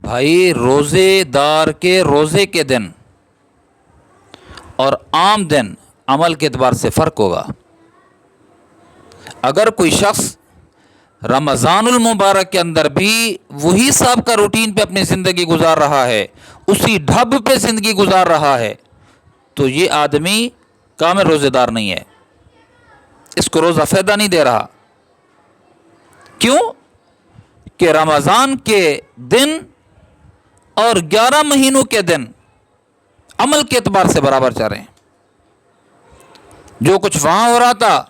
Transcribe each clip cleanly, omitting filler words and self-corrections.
بھائی روزے دار کے روزے کے دن اور عام دن عمل کے اعتبار سے فرق ہوگا۔ اگر کوئی شخص رمضان المبارک کے اندر بھی وہی صاحب کا روٹین پہ اپنی زندگی گزار رہا ہے، اسی ڈھب پہ زندگی گزار رہا ہے، تو یہ آدمی کامل روزے دار نہیں ہے، اس کو روزہ فائدہ نہیں دے رہا۔ کیوں کہ رمضان کے دن اور 11 مہینوں کے دن عمل کے اعتبار سے برابر چل رہے ہیں۔ جو کچھ وہاں ہو رہا تھا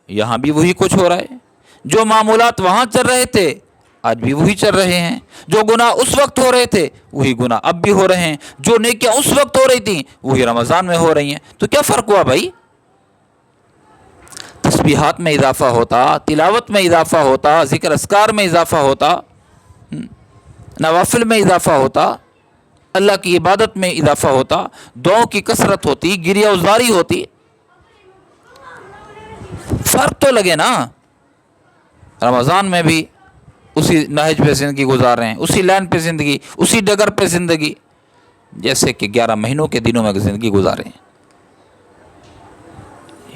یہاں بھی وہی کچھ ہو رہا ہے، جو معمولات وہاں چل رہے تھے آج بھی وہی چل رہے ہیں، جو گناہ اس وقت ہو رہے تھے وہی گناہ اب بھی ہو رہے ہیں، جو نیکیاں اس وقت ہو رہی تھیں وہی رمضان میں ہو رہی ہیں۔ تو کیا فرق ہوا بھائی؟ تسبیحات میں اضافہ ہوتا، تلاوت میں اضافہ ہوتا، ذکر اذکار میں اضافہ ہوتا، نوافل میں اضافہ ہوتا، اللہ کی عبادت میں اضافہ ہوتا، دعاؤں کی کثرت ہوتی، گریہ ازاری ہوتی، فرق تو لگے نا۔ رمضان میں بھی اسی نہج پہ زندگی گزار رہے ہیں، اسی لائن پہ زندگی، اسی ڈگر پہ زندگی، جیسے کہ 11 مہینوں کے دنوں میں زندگی گزارے ہیں۔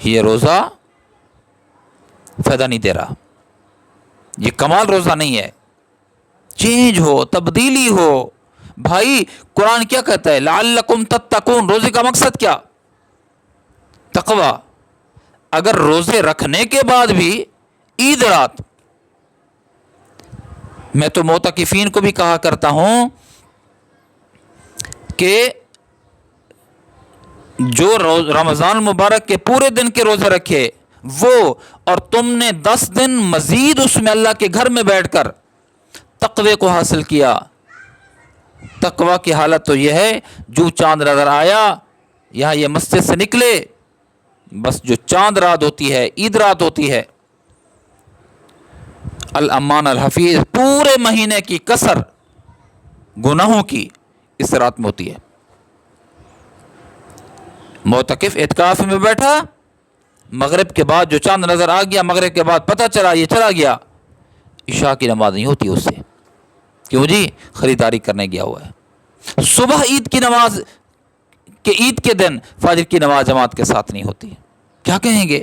یہ روزہ فائدہ نہیں دے رہا، یہ کمال روزہ نہیں ہے۔ چینج ہو، تبدیلی ہو۔ بھائی قرآن کیا کہتا ہے؟ لعلکم تتقون، روزے کا مقصد کیا؟ تقوی۔ اگر روزے رکھنے کے بعد بھی عید رات، میں تو معتکفین کو بھی کہا کرتا ہوں کہ جو رمضان المبارک کے پورے دن کے روزے رکھے وہ، اور تم نے 10 دن مزید اس میں اللہ کے گھر میں بیٹھ کر تقوی کو حاصل کیا۔ تقوی کی حالت تو یہ ہے، جو چاند نظر آیا، یہاں یہ مسجد سے نکلے، بس جو چاند رات ہوتی ہے، عید رات ہوتی ہے، الامان الحفیظ، پورے مہینے کی کسر گناہوں کی اس رات میں ہوتی ہے۔ معتکف اعتکاف میں بیٹھا، مغرب کے بعد جو چاند نظر آ گیا، مغرب کے بعد پتہ چلا یہ چلا گیا، عشاء کی نماز نہیں ہوتی اس سے، کیوں جی؟ خریداری کرنے گیا ہوا ہے۔ صبح عید کی نماز کہ عید کے دن فجر کی نماز جماعت کے ساتھ نہیں ہوتی، کیا کہیں گے؟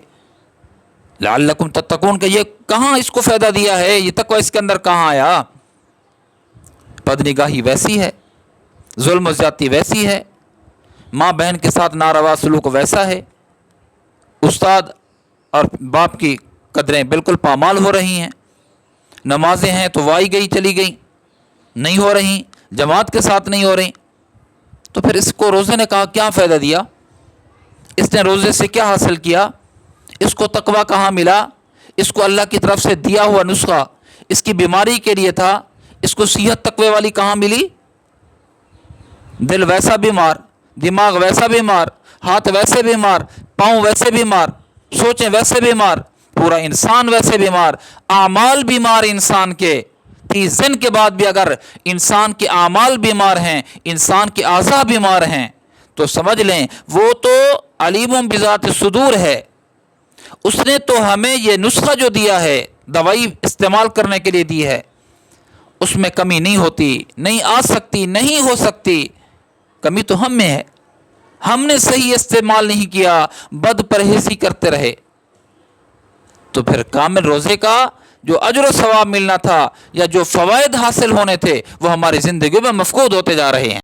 لعلکم تتقون کہ یہ کہاں اس کو فائدہ دیا ہے؟ یہ تقوی اس کے اندر کہاں آیا؟ بدنگاہی ویسی ہے، ظلم و زیادتی ویسی ہے، ماں بہن کے ساتھ ناروا سلوک ویسا ہے، استاد اور باپ کی قدریں بالکل پامال ہو رہی ہیں، نمازیں ہیں تو وائی گئی چلی گئی، نہیں ہو رہی، جماعت کے ساتھ نہیں ہو رہی، تو پھر اس کو روزے نے کہا کیا فائدہ دیا؟ اس نے روزے سے کیا حاصل کیا؟ اس کو تقوی کہاں ملا؟ اس کو اللہ کی طرف سے دیا ہوا نسخہ اس کی بیماری کے لیے تھا، اس کو صحت تقوی والی کہاں ملی؟ دل ویسا بیمار، دماغ ویسا بیمار، ہاتھ ویسے بیمار، پاؤں ویسے بیمار، سوچیں ویسے بیمار، پورا انسان ویسے بیمار، اعمال بیمار انسان کے۔ 30 دن کے بعد بھی اگر انسان کے اعمال بیمار ہیں، انسان کے اعضاء بیمار ہیں، تو سمجھ لیں وہ تو علیم بذات الصدور ہے۔ اس نے تو ہمیں یہ نسخہ جو دیا ہے، دوائی استعمال کرنے کے لیے دی ہے، اس میں کمی نہیں ہوتی، نہیں آ سکتی، نہیں ہو سکتی، کمی تو ہم میں ہے، ہم نے صحیح استعمال نہیں کیا، بد پرہیزی کرتے رہے، تو پھر کامل روزے کا جو اجر و ثواب ملنا تھا یا جو فوائد حاصل ہونے تھے وہ ہماری زندگی میں مفقود ہوتے جا رہے ہیں۔